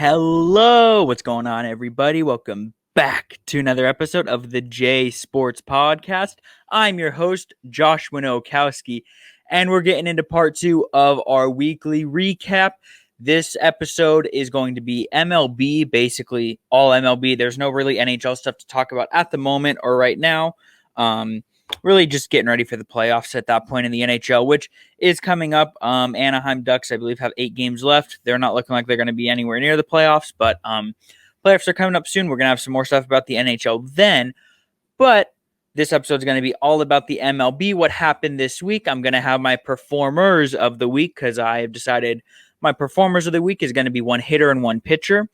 Hello, what's going on, everybody? Welcome back to another episode of the J Sports Podcast. I'm your host, Josh Winokowski, and we're getting into part 2 of our weekly recap. This episode is going to be MLB, basically all MLB. There's no really NHL stuff to talk about at the moment or right now. Really just getting ready for the playoffs at that point in the NHL, which is coming up. Anaheim Ducks, I believe, have 8 games left. They're not looking like they're going to be anywhere near the playoffs, but playoffs are coming up soon. We're going to have some more stuff about the NHL then, but this episode is going to be all about the MLB, what happened this week. I'm going to have my performers of the week because I have decided my performers of the week is going to be one hitter and one pitcher.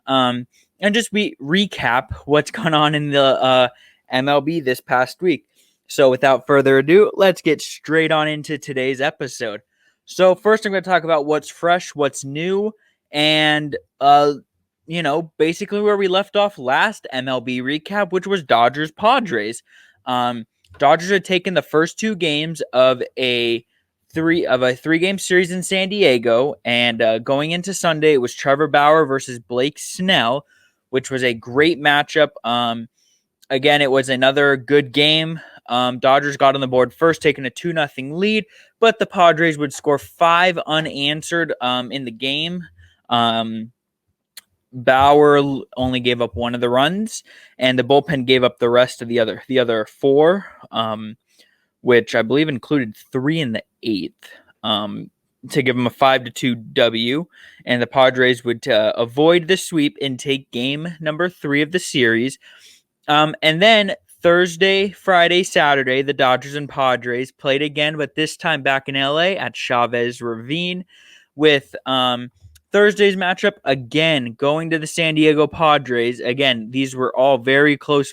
And just recap what's gone on in the MLB this past week. So without further ado, let's get straight on into today's episode. So first I'm going to talk about what's fresh, what's new, and, basically where we left off last MLB recap, which was Dodgers-Padres. Dodgers had taken the first 2 games of a 3-game series in San Diego, and going into Sunday, it was Trevor Bauer versus Blake Snell, which was a great matchup. Again, it was another good game. Dodgers got on the board first, taking a 2-0 lead, but the Padres would score 5 unanswered in the game. Bauer only gave up 1 of the runs, and the bullpen gave up the rest of the other 4, which I believe included 3 in the 8th, to give them a 5-2 W. And the Padres would avoid the sweep and take game number 3 of the series. And then Thursday, Friday, Saturday, the Dodgers and Padres played again, but this time back in LA at Chavez Ravine, with Thursday's matchup again going to the San Diego Padres. Again, these were all very close.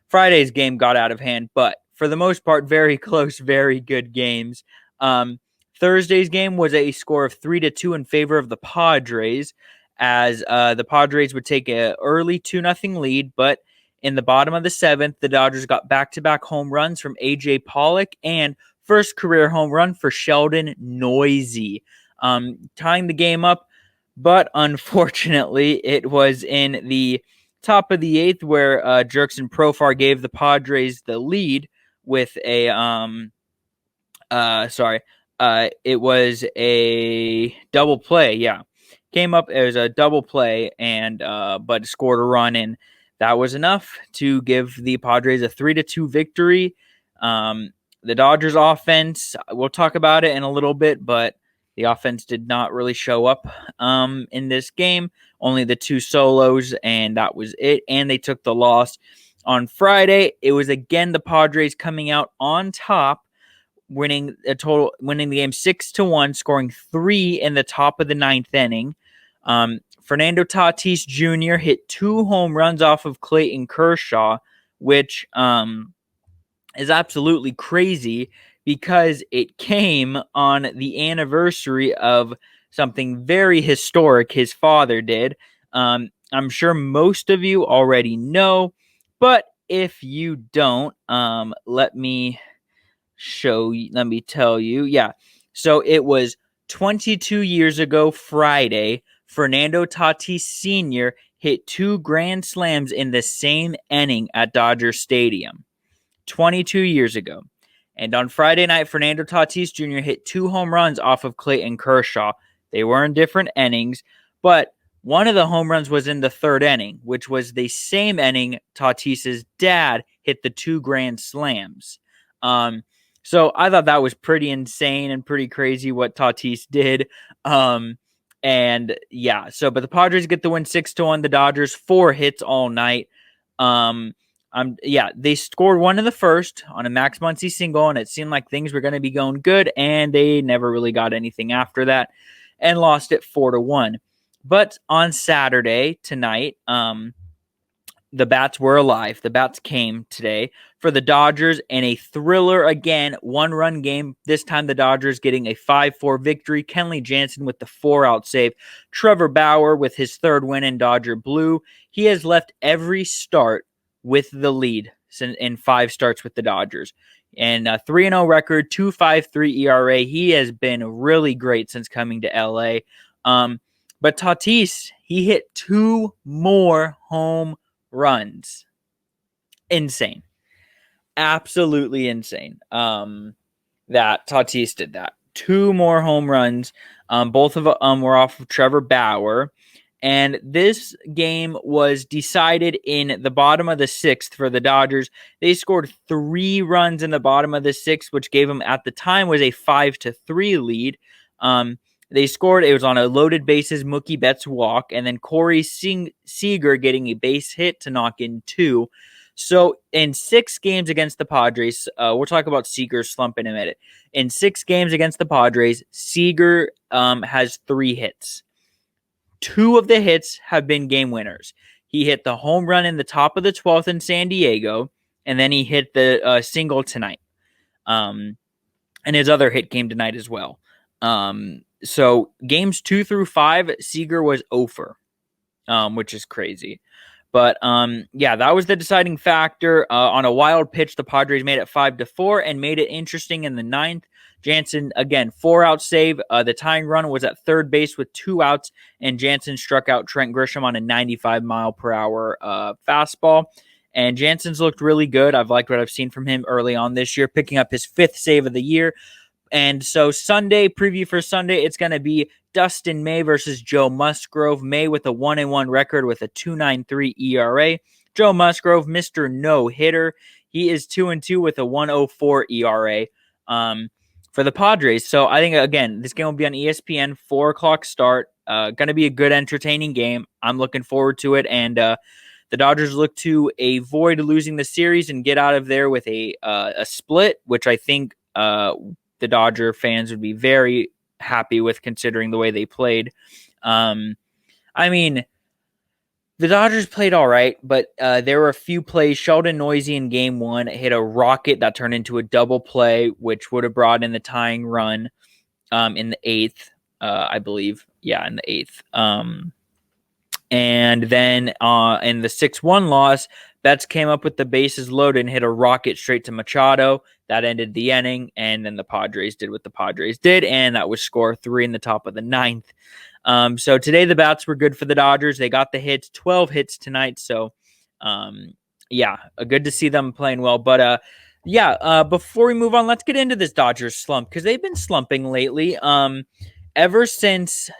Friday's game got out of hand, but for the most part, very close, very good games. Thursday's game was a score of 3-2 in favor of the Padres, as the Padres would take an early 2-0 lead, but in the bottom of the 7th, the Dodgers got back-to-back home runs from A.J. Pollock and first career home run for Sheldon Neuse, tying the game up. But unfortunately, it was in the top of the 8th where Jurickson Profar gave the Padres the lead with a it was a double play. Yeah, came up. It was a double play, and but scored a run, and that was enough to give the Padres a 3-2 victory. The Dodgers offense, we'll talk about it in a little bit, but the offense did not really show up in this game. Only the 2 solos, and that was it. And they took the loss. On Friday, it was again the Padres coming out on top, winning the game 6-1, scoring 3 in the top of the 9th inning. Fernando Tatis Jr. hit 2 home runs off of Clayton Kershaw, which is absolutely crazy because it came on the anniversary of something very historic his father did. I'm sure most of you already know, but if you don't, let me tell you. Yeah, so it was 22 years ago Friday, Fernando Tatis Sr. hit 2 grand slams in the same inning at Dodger Stadium. 22 years ago. And on Friday night, Fernando Tatis Jr. hit 2 home runs off of Clayton Kershaw. They were in different innings, but one of the home runs was in the 3rd inning, which was the same inning Tatis's dad hit the 2 grand slams. So I thought that was pretty insane and pretty crazy what Tatis did. And yeah, but the Padres get the win 6-1. The Dodgers 4 hits all night. They scored 1 in the first on a Max Muncy single, and it seemed like things were going to be going good, and they never really got anything after that and lost it 4-1. But on Saturday tonight, the bats were alive. The bats came today for the Dodgers in a thriller again, 1-run game. This time the Dodgers getting a 5-4 victory. Kenley Jansen with the 4-out save. Trevor Bauer with his 3rd win in Dodger blue. He has left every start with the lead in 5 starts with the Dodgers. And a 3-0 record, 2.53 ERA. He has been really great since coming to LA. But Tatis, he hit 2 more home runs. Insane. Absolutely insane. That Tatis did that. 2 more home runs. Both of them were off of Trevor Bauer. And this game was decided in the bottom of the 6th for the Dodgers. They scored 3 runs in the bottom of the 6th, which gave them, at the time, was a 5-3 lead. They scored. It was on a loaded bases, Mookie Betts walk, and then Corey Seager getting a base hit to knock in 2. So in 6 games against the Padres, we'll talk about Seager's slump in a minute. In 6 games against the Padres, Seager has 3 hits. 2 of the hits have been game winners. He hit the home run in the top of the 12th in San Diego, and then he hit the single tonight. And his other hit came tonight as well. So games 2 through 5, Seager was 0 for, which is crazy. But yeah, that was the deciding factor. On a wild pitch, the Padres made it 5-4 and made it interesting in the 9th. Jansen, again, 4-out save. The tying run was at third base with 2 outs, and Jansen struck out Trent Grisham on a 95-mile-per-hour fastball. And Jansen's looked really good. I've liked what I've seen from him early on this year, picking up his 5th save of the year. And so Sunday, preview for Sunday, it's going to be Dustin May versus Joe Musgrove. May with a 1-1 record with a 2.93 ERA. Joe Musgrove, Mr. No-Hitter. He is 2-2 with a 1.04 ERA for the Padres. So I think, again, this game will be on ESPN, 4 o'clock start. Going to be a good, entertaining game. I'm looking forward to it. And the Dodgers look to avoid losing the series and get out of there with a split, which I think the Dodger fans would be very happy with, considering the way they played. I mean, the Dodgers played all right, but there were a few plays. Sheldon Noisy in game 1 hit a rocket that turned into a double play, which would have brought in the tying run in the 8th, I believe. Yeah, in the 8th. And then in the 6-1 loss, Betts came up with the bases loaded and hit a rocket straight to Machado. That ended the inning, and then the Padres did what the Padres did, and that was score 3 in the top of the 9th. So today the bats were good for the Dodgers. They got the hits, 12 hits tonight. So, yeah, good to see them playing well. But, before we move on, let's get into this Dodgers slump, because they've been slumping lately. Ever since,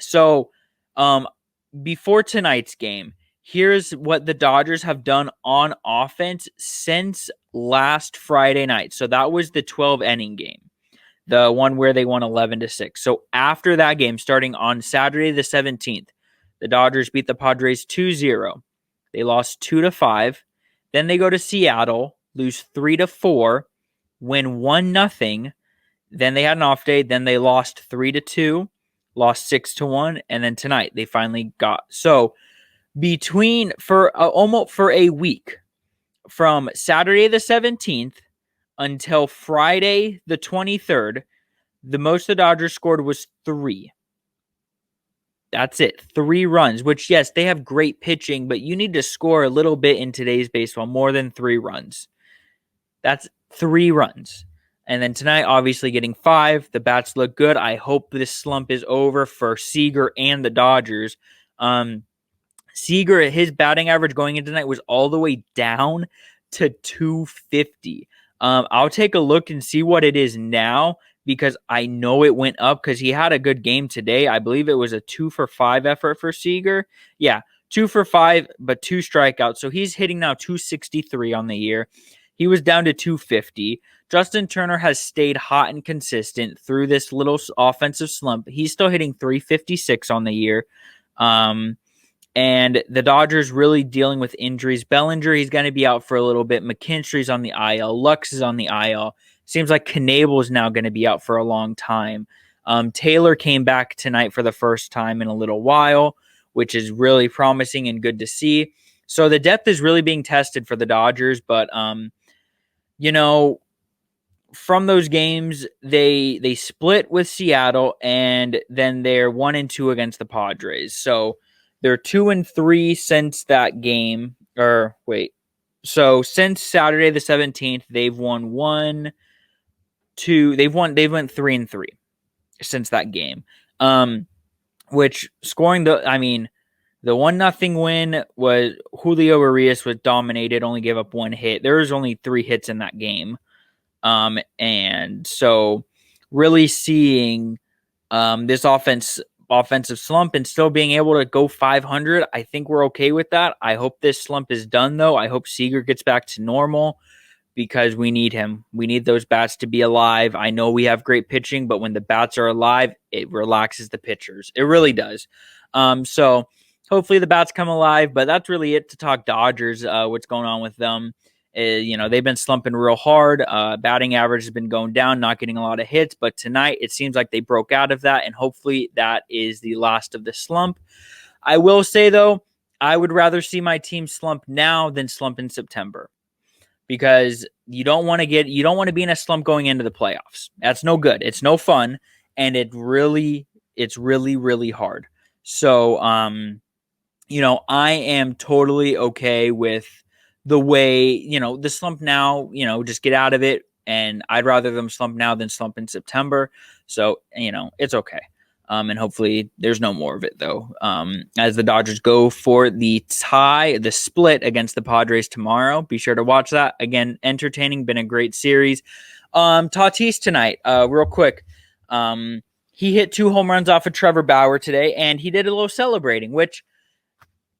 before tonight's game, here's what the Dodgers have done on offense since last Friday night. So that was the 12-inning game, the one where they won 11-6. So after that game, starting on Saturday the 17th, the Dodgers beat the Padres 2-0. They lost 2-5. Then they go to Seattle, lose 3-4, win 1-0. Then they had an off day. Then they lost 3-2, lost 6-1, and then tonight they finally got. So almost for a week, from Saturday the 17th until Friday the 23rd, the most the Dodgers scored was 3. That's it. 3 runs, which, yes, they have great pitching, but you need to score a little bit in today's baseball, more than 3 runs. That's 3 runs. And then tonight, obviously getting 5. The bats look good. I hope this slump is over for Seager and the Dodgers. Seager, his batting average going into tonight was all the way down to 250. I'll take a look and see what it is now, because I know it went up because he had a good game today. I believe it was a 2-for-5 effort for Seager. Yeah, 2-for-5, but 2 strikeouts. So he's hitting now 263 on the year. He was down to 250. Justin Turner has stayed hot and consistent through this little offensive slump. He's still hitting 356 on the year. And the Dodgers really dealing with injuries. Bellinger, he's going to be out for a little bit. McKinstry's on the IL. Lux is on the IL. Seems like Knebel is now going to be out for a long time. Taylor came back tonight for the first time in a little while, which is really promising and good to see. So the depth is really being tested for the Dodgers. But, from those games, they split with Seattle, and then they're 1-2 against the Padres. So they're 2-3 since that game. So since Saturday the 17th, they've won 3-3 since that game. which scoring the 1-0 win was Julio Urias was dominated, only gave up one hit. There was only 3 hits in that game. And so really seeing this offensive slump and still being able to go 500, I think we're okay with that. I hope this slump is done, though. I hope Seager gets back to normal because we need him. We need those bats to be alive. I know we have great pitching, but when the bats are alive, it relaxes the pitchers. It really does. So hopefully the bats come alive, but that's really it to talk Dodgers, what's going on with them. They've been slumping real hard. Batting average has been going down, not getting a lot of hits. But tonight, it seems like they broke out of that, and hopefully that is the last of the slump. I will say, though, I would rather see my team slump now than slump in September, because you don't want to be in a slump going into the playoffs. That's no good. It's no fun, and it's really, really hard. So, I am totally okay with the way, the slump now, just get out of it. And I'd rather them slump now than slump in September. So, it's okay. And hopefully there's no more of it, though. As the Dodgers go for the split against the Padres tomorrow. Be sure to watch that. Again, entertaining, been a great series. Tatis tonight, real quick. He hit 2 home runs off of Trevor Bauer today, and he did a little celebrating, which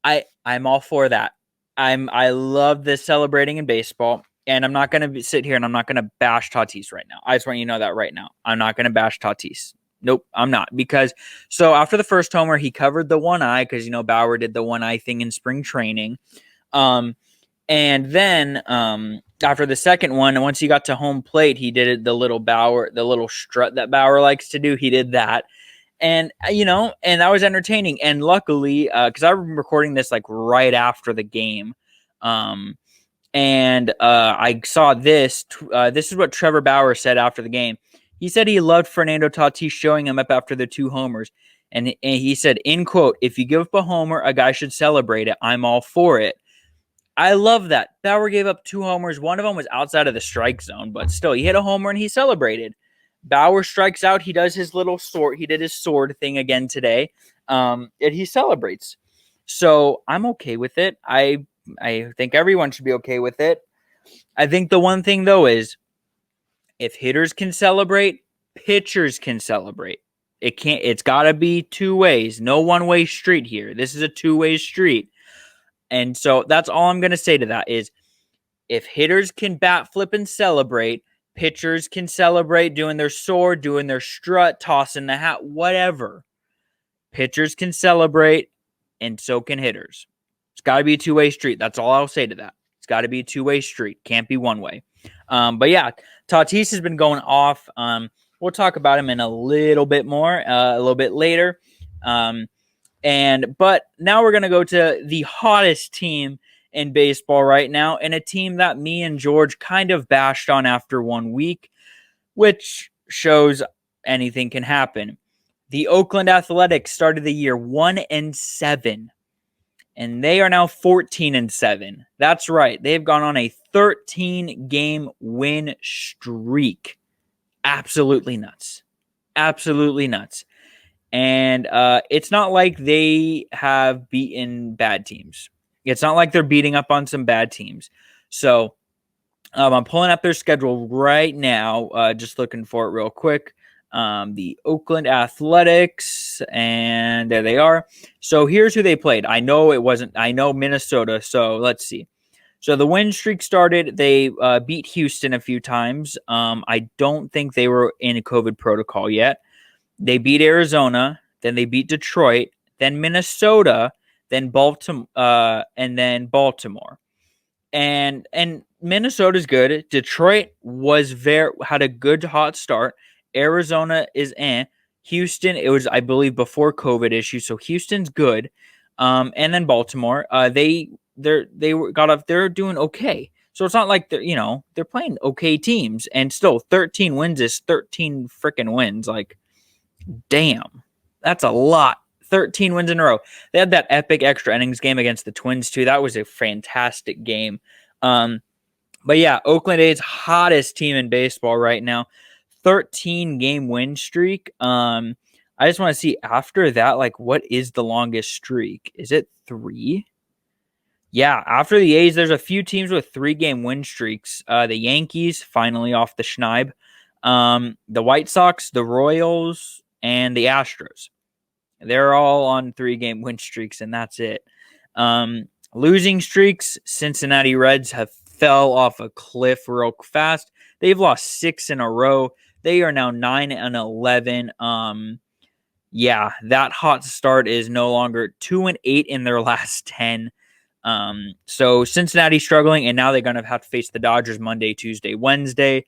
I'm all for that. I love this celebrating in baseball, and I'm not going to sit here and I'm not going to bash Tatis right now. I just want you to know that right now. I'm not going to bash Tatis. Nope, I'm not. Because so after the first homer, he covered the one eye because, Bauer did the one eye thing in spring training. And then after the second one, once he got to home plate, he did the little strut that Bauer likes to do. He did that. And, and that was entertaining. And luckily, because I'm recording this like right after the game, and I saw this. This is what Trevor Bauer said after the game. He said he loved Fernando Tatis showing him up after the 2 homers. And he said, in quote, "If you give up a homer, a guy should celebrate it. I'm all for it." I love that. Bauer gave up 2 homers. One of them was outside of the strike zone, but still, he hit a homer and he celebrated. Bauer strikes out. He does his little sword. He did his sword thing again today, and he celebrates. So I'm okay with it. I think everyone should be okay with it. I think the one thing, though, is if hitters can celebrate, pitchers can celebrate. It's got to be 2 ways. No one-way street here. This is a 2-way street. And so that's all I'm going to say to that is if hitters can bat, flip, and celebrate, pitchers can celebrate doing their sword, doing their strut, tossing the hat, whatever. Pitchers can celebrate, and so can hitters. It's got to be a 2-way street. That's all I'll say to that. It's got to be a 2-way street. Can't be 1-way. But yeah, Tatis has been going off. We'll talk about him in a little bit more, a little bit later. But now we're going to go to the hottest team in baseball right now, and a team that me and George kind of bashed on after 1 week, which shows anything can happen. The Oakland Athletics started the year 1-7, and they are now 14-7. That's right. They've gone on a 13-game win streak. Absolutely nuts. Absolutely nuts. And it's not like they have beaten bad teams. It's not like they're beating up on some bad teams. So I'm pulling up their schedule right now, just looking for it real quick. The Oakland Athletics, and there they are. So here's who they played. I know Minnesota, so let's see. So the win streak started. They beat Houston a few times. I don't think they were in a COVID protocol yet. They beat Arizona, then they beat Detroit, then Minnesota, then Baltimore, And Minnesota's good. Detroit had a good hot start. Arizona is Houston, it was, I believe, before COVID issues, so Houston's good. And then Baltimore, they're doing okay. So it's not like they're playing okay teams, and still 13 wins is 13 freaking wins. Like, damn, that's a lot. 13 wins in a row. They had that epic extra innings game against the Twins too. That was a fantastic game. But yeah, Oakland A's hottest team in baseball right now. 13-game win streak. I just want to see after that, like, what is the longest streak? Is it 3? Yeah, after the A's, there's a few teams with 3-game win streaks. The Yankees, finally off the schneib. The White Sox, the Royals, and the Astros. They're all on 3-game win streaks, and that's it. Losing streaks, Cincinnati Reds have fell off a cliff real fast. They've lost 6 in a row. They are now 9-11. Yeah, that hot start is no longer 2-8 in their last 10. So Cincinnati struggling, and now they're going to have to face the Dodgers Monday, Tuesday, Wednesday.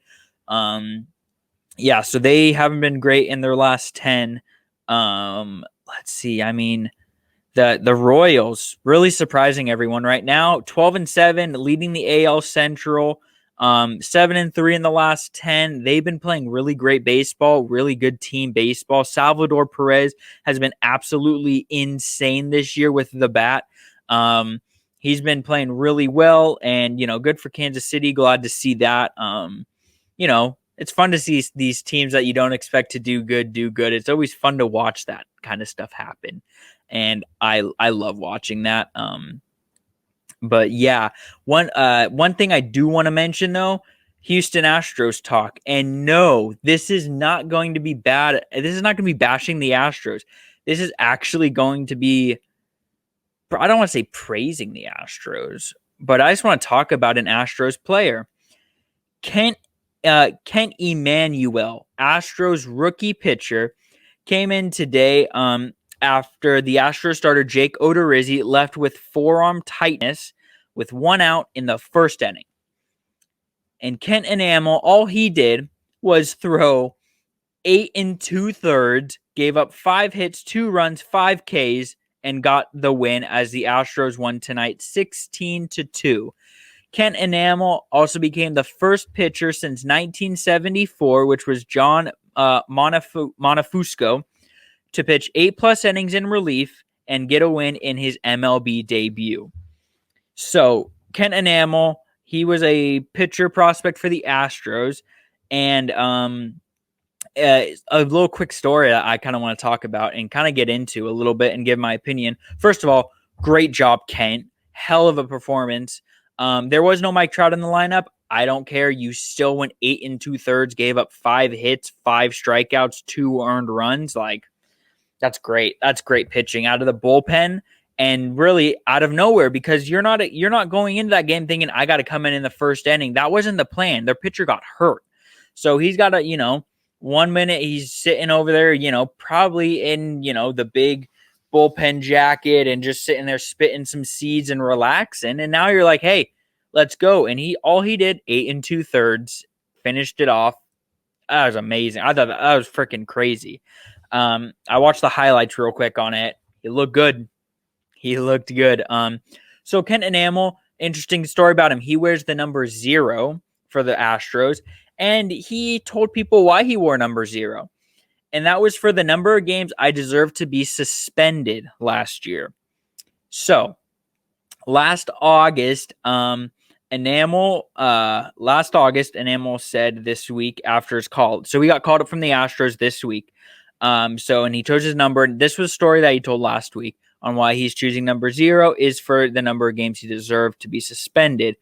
Yeah, so they haven't been great in their last 10. Let's see. I mean, the Royals really surprising everyone right now. 12-7, leading the AL Central. 7-3 in the last 10. They've been playing really great baseball, really good team baseball. Salvador Perez has been absolutely insane this year with the bat. He's been playing really well, and good for Kansas City. Glad to see that. It's fun to see these teams that you don't expect to do good. It's always fun to watch that kind of stuff happen, and I love watching that. But yeah, one thing I do want to mention though, Houston Astros talk. And no, this is not going to be bad. This is not going to be bashing the Astros. This is actually going to be, I don't want to say praising the Astros, but I just want to talk about an Astros player. Kent Emmanuel, Astros rookie pitcher, came in today after the Astros starter Jake Odorizzi left with forearm tightness with 1 out in the first inning. And Kent Enamel, all he did was throw 8 2/3, gave up 5 hits, 2 runs, 5 Ks, and got the win as the Astros won tonight 16-2. Kent Enamel also became the first pitcher since 1974, which was John Monafusco, to pitch 8+ innings in relief and get a win in his MLB debut. So, Kent Enamel, he was a pitcher prospect for the Astros, and a little quick story that I kind of want to talk about and kind of get into a little bit and give my opinion. First of all, great job, Kent. Hell of a performance. There was no Mike Trout in the lineup. I don't care. You still went 8 2/3, gave up 5 hits, 5 strikeouts, 2 earned runs. Like, that's great. That's great pitching out of the bullpen and really out of nowhere, because you're not going into that game thinking I got to come in the first inning. That wasn't the plan. Their pitcher got hurt. So he's got to, 1 minute he's sitting over there, probably in, the big bullpen jacket and just sitting there spitting some seeds and relaxing. And now you're like, hey, let's go. And all he did, 8 2/3, finished it off. That was amazing. I thought that was freaking crazy. I watched the highlights real quick on it. He looked good. So Kent Enamel, interesting story about him. He wears the number 0 for the Astros, and he told people why he wore number 0. And that was for the number of games I deserved to be suspended last year. So last August, Enamel said this week after his call. So he got called up from the Astros this week. And he chose his number. And this was a story that he told last week on why he's choosing number 0 is for the number of games he deserved to be suspended.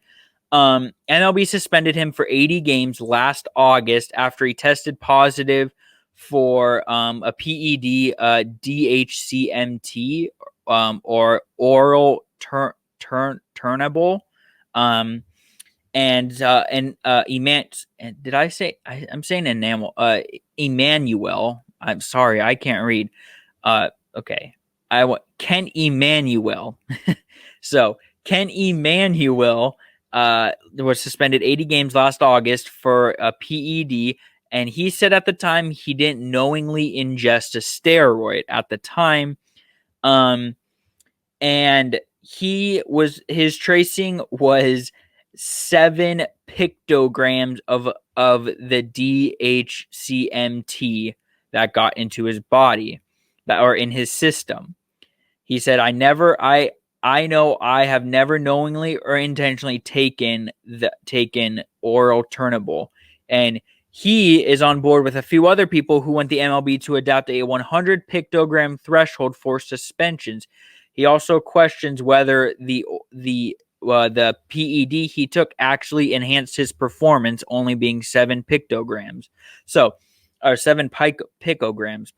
MLB suspended him for 80 games last August after he tested positive for a PED, DHCMT, or oral turnable. Did I say I'm saying Enamel? Emmanuel. I'm sorry, I can't read. Okay. Ken Emmanuel. So Ken Emmanuel was suspended 80 games last August for a PED, and he said at the time he didn't knowingly ingest a steroid at the time. And his tracing was 7 pictograms of the DHCMT that got into his body, or in his system. He said, I know I have never knowingly or intentionally taken oral turnable. And he is on board with a few other people who want the MLB to adopt a 100 pictogram threshold for suspensions. He also questions whether the PED he took actually enhanced his performance, only being 7 picograms. So, or 7 picograms.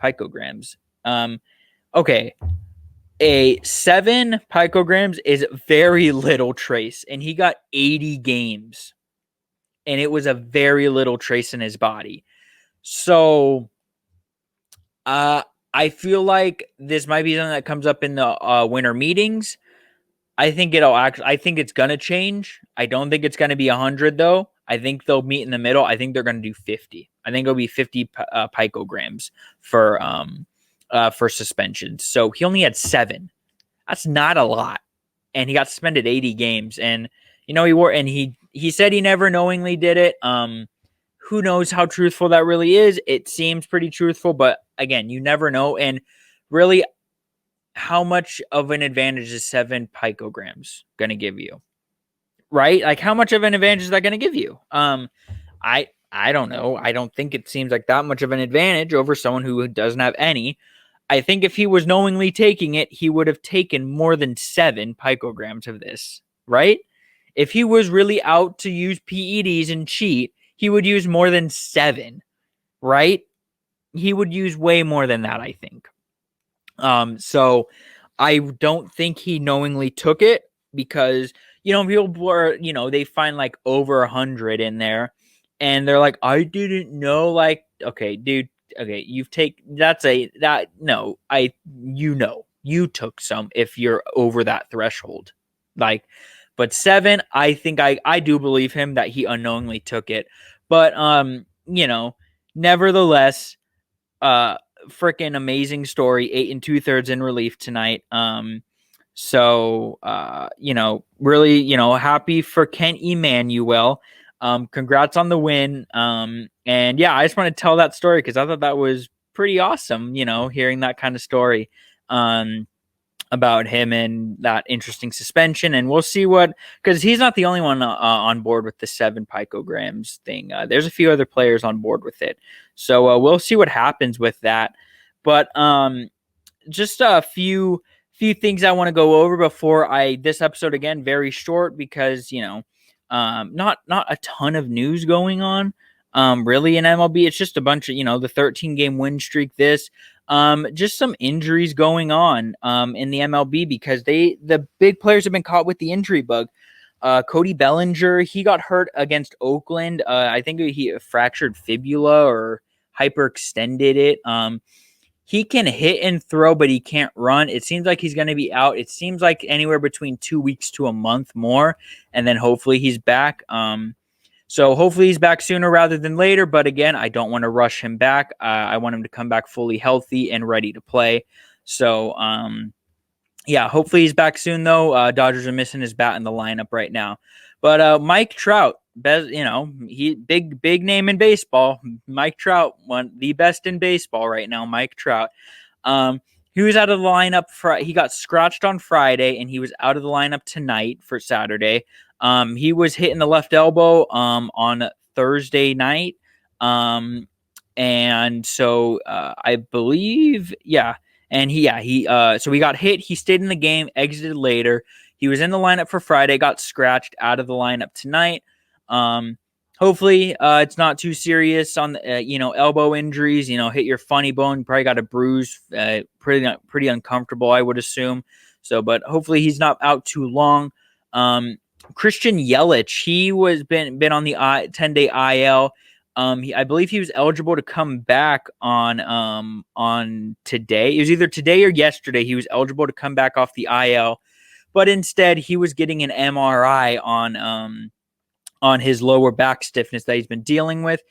Okay, a 7 picograms is very little trace, and he got 80 games, and it was a very little trace in his body. So, I feel like this might be something that comes up in the winter meetings. I think it's gonna change. I don't think it's gonna be 100 though. I think they'll meet in the middle. I think they're gonna do 50. I think it'll be 50 picograms for suspensions. So he only had 7. That's not a lot, and he got suspended 80 games. And he said he never knowingly did it. Who knows how truthful that really is? It seems pretty truthful, but again, you never know. And really, how much of an advantage is 7 picograms going to give you? Right? Like, how much of an advantage is that going to give you? I don't know. I don't think it seems like that much of an advantage over someone who doesn't have any. I think if he was knowingly taking it, he would have taken more than 7 picograms of this, right? If he was really out to use PEDs and cheat, he would use more than 7, right? He would use way more than that, I think. So I don't think he knowingly took it, because, people are, they find like over 100 in there, and they're like, I didn't know. Like, okay, dude, okay, you took some if you're over that threshold. Like, but 7, I think I do believe him that he unknowingly took it. But nevertheless, freaking amazing story. 8 2/3 in relief tonight. So really, happy for Kent Emmanuel. Congrats on the win. And yeah, I just want to tell that story because I thought that was pretty awesome, hearing that kind of story about him and that interesting suspension. And we'll see because he's not the only one on board with the 7 picograms thing. There's a few other players on board with it. So we'll see what happens with that. But just a few things I want to go over before this episode, again, very short because, not a ton of news going on really in MLB. It's just a bunch of, the 13-game win streak, just some injuries going on in the MLB because the big players have been caught with the injury bug. Cody Bellinger, he got hurt against Oakland. I think he fractured fibula or hyperextended it. He can hit and throw, but he can't run. It seems like he's going to be out. It seems like anywhere between 2 weeks to a month more, and then hopefully he's back. So hopefully he's back sooner rather than later. But again, I don't want to rush him back. I want him to come back fully healthy and ready to play. So, yeah, hopefully he's back soon, though. Dodgers are missing his bat in the lineup right now. But Mike Trout, he big name in baseball. Mike Trout, the best in baseball right now. Mike Trout. He was out of the lineup. He got scratched on Friday, and he was out of the lineup tonight for Saturday. He was hitting the left elbow on Thursday night. And so I believe, yeah. And he got hit. He stayed in the game, exited later. He was in the lineup for Friday, got scratched, out of the lineup tonight. Hopefully it's not too serious on the, elbow injuries, hit your funny bone. You probably got a bruise, pretty uncomfortable, I would assume. So, but hopefully he's not out too long. Christian Yelich, he was been on the 10-day IL. I believe he was eligible to come back on today. It was either today or yesterday. He was eligible to come back off the IL, but instead he was getting an MRI on his lower back stiffness that he's been dealing with.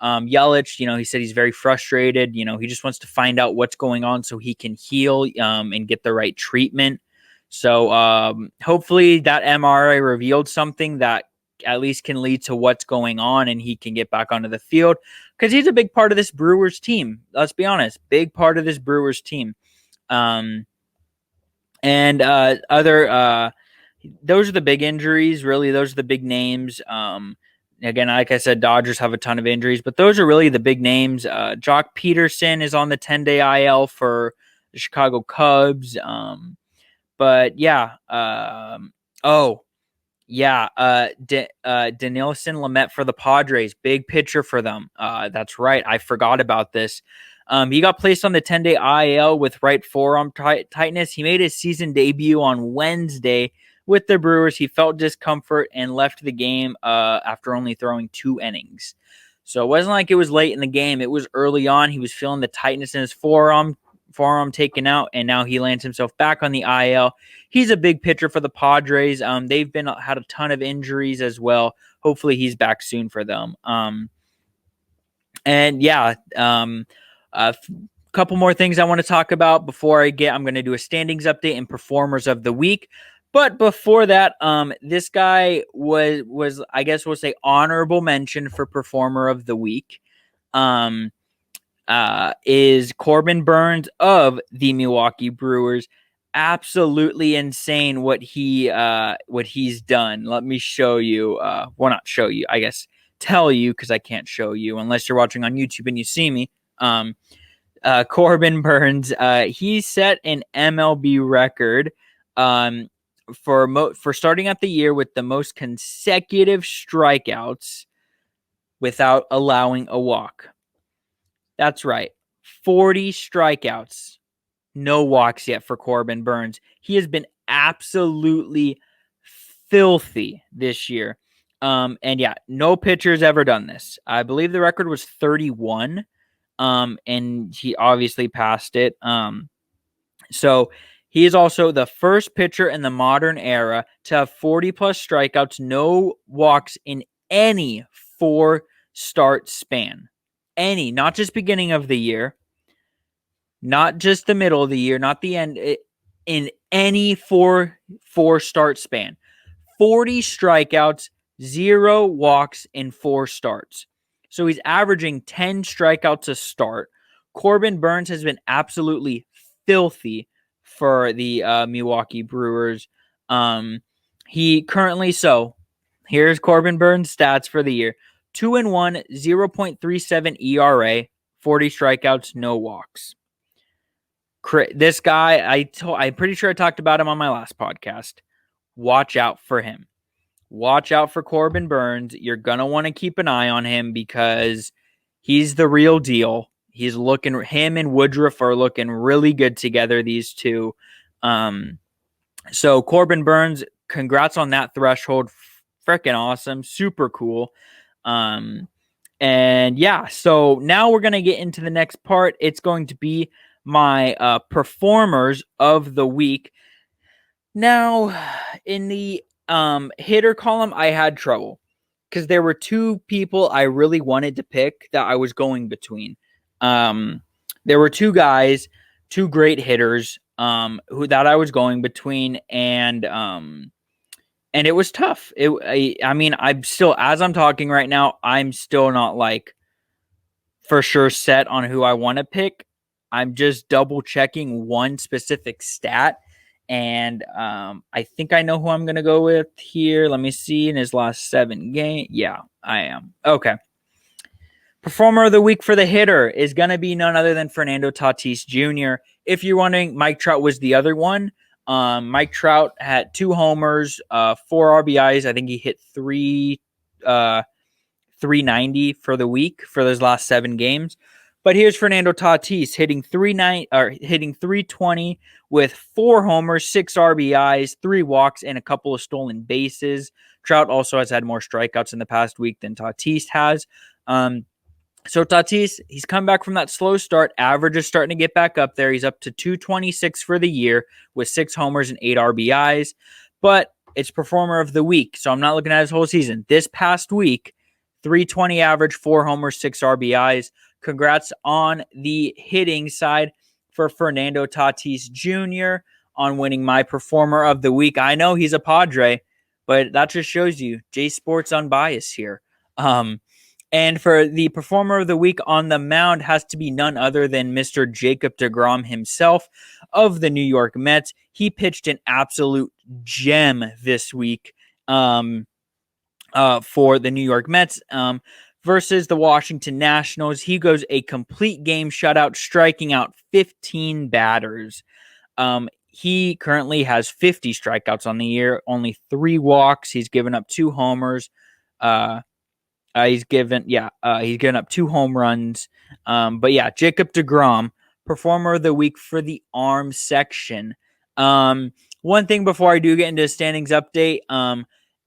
Yelich, he said he's very frustrated. He just wants to find out what's going on so he can heal and get the right treatment. So hopefully that MRI revealed something that at least can lead to what's going on and he can get back onto the field because he's a big part of this Brewers team. Let's be honest, big part of this Brewers team. Those are the big injuries, really. Those are the big names. again, like I said, Dodgers have a ton of injuries, but those are really the big names. Jock Peterson is on the 10-day IL for the Chicago Cubs. But yeah. Dinelson Lamet for the Padres, big pitcher for them. That's right. I forgot about this. He got placed on the 10-day IL with right forearm tightness. He made his season debut on Wednesday with the Brewers. He felt discomfort and left the game after only throwing 2 innings. So it wasn't like it was late in the game. It was early on. He was feeling the tightness in his forearm taken out, and now he lands himself back on the IL. He's a big pitcher for the Padres. They've had a ton of injuries as well. Hopefully he's back soon for them. A couple more things I want to talk about before I'm going to do a standings update and performers of the week. But before that, this guy was I guess we'll say honorable mention for performer of the week. Is Corbin Burns of the Milwaukee Brewers. Absolutely insane what he's done. Let me show you. Well, not show you, I guess tell you, because I can't show you unless you're watching on YouTube and you see me. Corbin Burns, he set an MLB record for starting out the year with the most consecutive strikeouts without allowing a walk. That's right. 40 strikeouts. No walks yet for Corbin Burns. He has been absolutely filthy this year. And yeah, no pitcher's ever done this. I believe the record was 31. And he obviously passed it. So he is also the first pitcher in the modern era to have 40 plus strikeouts, no walks in any 4-start span. Any, not just beginning of the year, not just the middle of the year, not the end, in any four-start span. 40 strikeouts, 0 walks in 4 starts. So he's averaging 10 strikeouts a start. Corbin Burns has been absolutely filthy for the Milwaukee Brewers. Here's Corbin Burns' stats for the year. 2-1, 0.37 ERA, 40 strikeouts, no walks. This guy, I'm pretty sure I talked about him on my last podcast. Watch out for him. Watch out for Corbin Burns. You're going to want to keep an eye on him because he's the real deal. Him and Woodruff are looking really good together, these two. So Corbin Burns, congrats on that threshold. Freaking awesome. Super cool. So now we're going to get into the next part. It's going to be my performers of the week. Now, in the hitter column, I had trouble because there were 2 people I really wanted to pick that I was going between. There were 2 guys, 2 great hitters that I was going between, and it was tough. I'm still, as I'm talking right now, I'm still not like for sure set on who I want to pick. I'm just double checking one specific stat, and I think I know who I'm going to go with here. Let me see. In his last 7 games. Yeah, I am. Okay. Performer of the week for the hitter is going to be none other than Fernando Tatis Jr. If you're wondering, Mike Trout was the other one. Mike Trout had 2 homers, 4 RBIs. I think he hit 390 for the week for those last 7 games. But here's Fernando Tatis hitting 320 with 4 homers, 6 RBIs, 3 walks, and a couple of stolen bases. Trout also has had more strikeouts in the past week than Tatis has. So Tatis, he's come back from that slow start. Average is starting to get back up there. He's up to 226 for the year with 6 homers and 8 RBIs. But it's performer of the week, so I'm not looking at his whole season. This past week, 320 average, 4 homers, 6 RBIs. Congrats on the hitting side for Fernando Tatis Jr. on winning my performer of the week. I know he's a Padre, but that just shows you J Sports unbiased here. And for the performer of the week on the mound has to be none other than Mr. Jacob deGrom himself of the New York Mets. He pitched an absolute gem this week. for the New York Mets versus the Washington Nationals. He goes a complete game shutout, striking out 15 batters. He currently has 50 strikeouts on the year, only 3 walks. He's given up 2 homers. He's given up 2 home runs. But yeah, Jacob deGrom, performer of the week for the arm section. One thing before I do get into a standings update,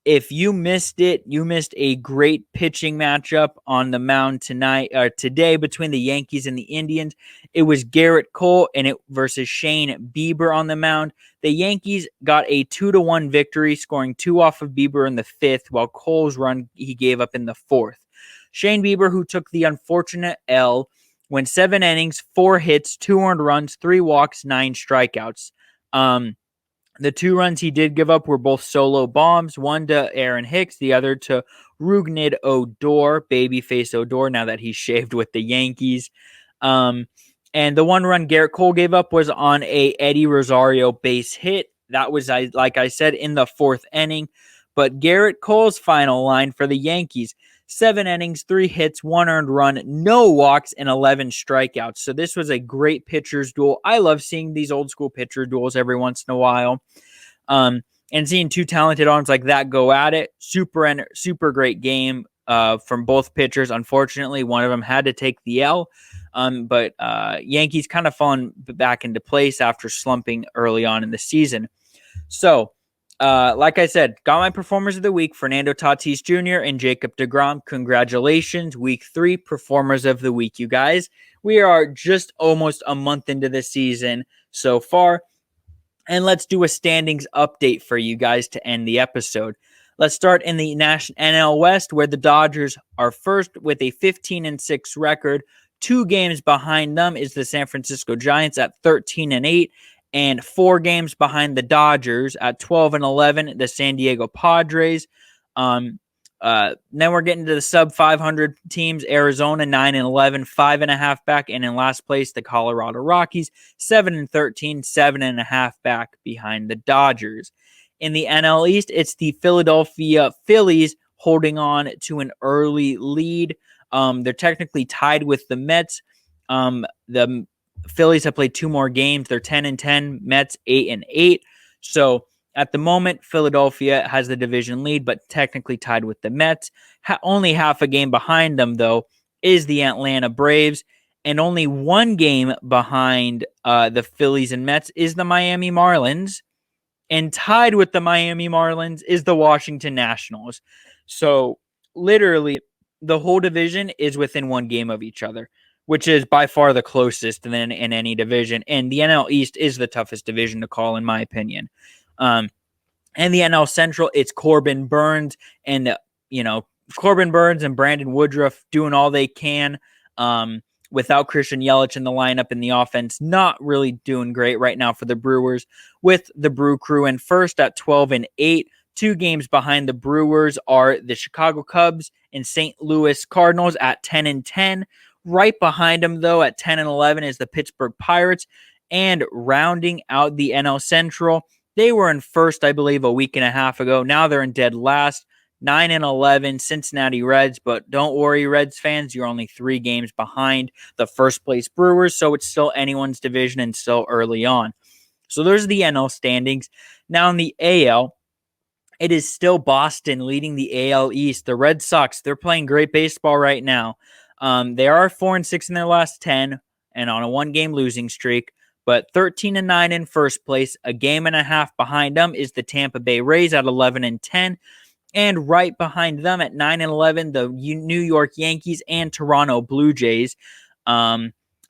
if you missed it, you missed a great pitching matchup on the mound today between the Yankees and the Indians. It was Garrett Cole versus Shane Bieber on the mound. The Yankees got a 2-1 victory, scoring 2 off of Bieber in the 5th, while Cole's run he gave up in the 4th. Shane Bieber, who took the unfortunate L, went 7 innings, 4 hits, 2 earned runs, 3 walks, 9 strikeouts. The 2 runs he did give up were both solo bombs, one to Aaron Hicks, the other to Rougned Odor, babyface Odor, now that he's shaved with the Yankees. And the 1 run Garrett Cole gave up was on a Eddie Rosario base hit. That was, like I said, in the 4th inning. But Garrett Cole's final line for the Yankees, 7 innings, 3 hits, 1 earned run, no walks, and 11 strikeouts. So this was a great pitcher's duel. I love seeing these old school pitcher duels every once in a while. And seeing 2 talented arms like that go at it, super great game from both pitchers. Unfortunately, one of them had to take the L. But Yankees kind of fallen back into place after slumping early on in the season. So, like I said, got my performers of the week, Fernando Tatis Jr. and Jacob deGrom. Congratulations, week 3 performers of the week, you guys. We are just almost a month into the season so far. And let's do a standings update for you guys to end the episode. Let's start in the NL West, where the Dodgers are first with a 15-6 record. 2 games behind them is the San Francisco Giants at 13-8. And 4 games behind the Dodgers at 12-11, the San Diego Padres. Then we're getting to the sub-500 teams. Arizona 9-11, 5.5 back, and in last place the Colorado Rockies 7-13, 7.5 back behind the Dodgers. In the NL East, it's the Philadelphia Phillies holding on to an early lead. They're technically tied with the Mets. The Phillies have played 2 more games. They're 10-10. Mets 8-8. So at the moment, Philadelphia has the division lead, but technically tied with the Mets. Only half a game behind them, though, is the Atlanta Braves. And only 1 game behind the Phillies and Mets is the Miami Marlins. And tied with the Miami Marlins is the Washington Nationals. So literally, the whole division is within 1 game of each other, which is by far the closest in any division. And the NL East is the toughest division to call, in my opinion. And the NL Central, it's Corbin Burns and Brandon Woodruff doing all they can without Christian Yelich in the lineup and the offense. Not really doing great right now for the Brewers, with the Brew Crew in first at 12-8. 2 games behind the Brewers are the Chicago Cubs and St. Louis Cardinals at 10-10. Right behind them, though, at 10-11 is the Pittsburgh Pirates. And rounding out the NL Central, they were in first, I believe, a week and a half ago. Now they're in dead last, 9-11, Cincinnati Reds. But don't worry, Reds fans, you're only 3 games behind the first-place Brewers, so it's still anyone's division and still early on. So there's the NL standings. Now in the AL, it is still Boston leading the AL East. The Red Sox, they're playing great baseball right now. They are 4-6 in their last 10 and on a 1-game losing streak, but 13-9 in first place. A game and a half behind them is the Tampa Bay Rays at 11-10, and right behind them at 9-11, the New York Yankees and Toronto Blue Jays.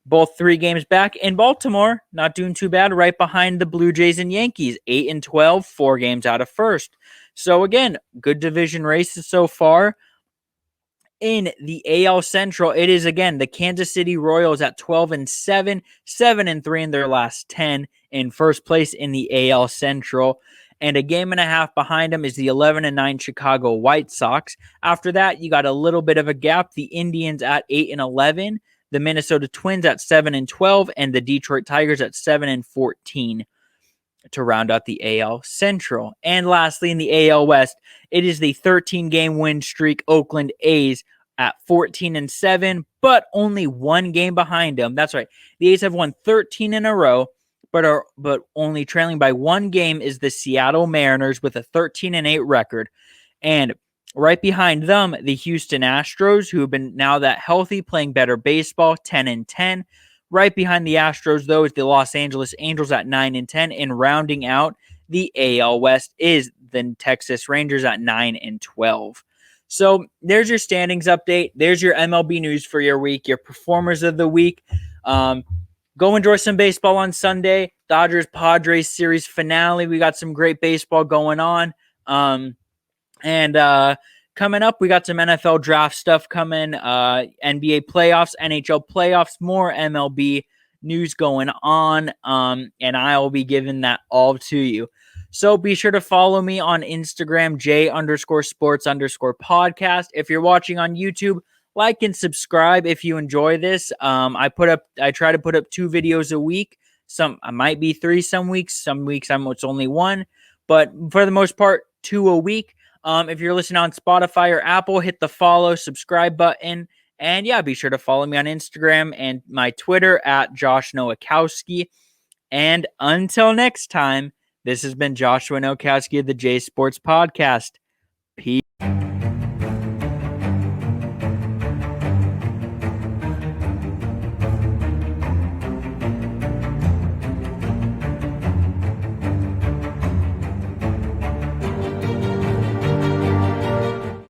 Both 3 games back. In Baltimore, not doing too bad, right behind the Blue Jays and Yankees, 8-12, 4 games out of first. So again, good division races so far. In the AL Central, it is again the Kansas City Royals at 12-7, 7-3 in their last 10, in first place in the AL Central. And a game and a half behind them is the 11-9 Chicago White Sox. After that, you got a little bit of a gap. The Indians at 8-11, the Minnesota Twins at 7-12, and the Detroit Tigers at 7-14. to round out the AL Central. And lastly, in the AL West, it is the 13-game win streak Oakland A's at 14-7, but only one game behind them. That's right. The A's have won 13 in a row, but only trailing by one game is the Seattle Mariners with a 13-8 record. And right behind them, the Houston Astros, who have been now that healthy, playing better baseball, 10-10. Right behind the Astros, though, is the Los Angeles Angels at 9-10. And rounding out the AL West is the Texas Rangers at 9-12. So there's your standings update. There's your MLB news for your week, your performers of the week. Go enjoy some baseball on Sunday. Dodgers-Padres series finale. We got some great baseball going on. And coming up, we got some NFL draft stuff coming, NBA playoffs, NHL playoffs, more MLB news going on, and I will be giving that all to you. So be sure to follow me on Instagram, J_sports_podcast. If you're watching on YouTube, like and subscribe if you enjoy this. I try to put up 2 videos a week. I might be 3 some weeks. Some weeks it's only 1, but for the most part, 2 a week. If you're listening on Spotify or Apple, hit the follow, subscribe button. And yeah, be sure to follow me on Instagram and my Twitter at Josh Nowakowski. And until next time, this has been Joshua Nowakowski of the J Sports Podcast. Peace.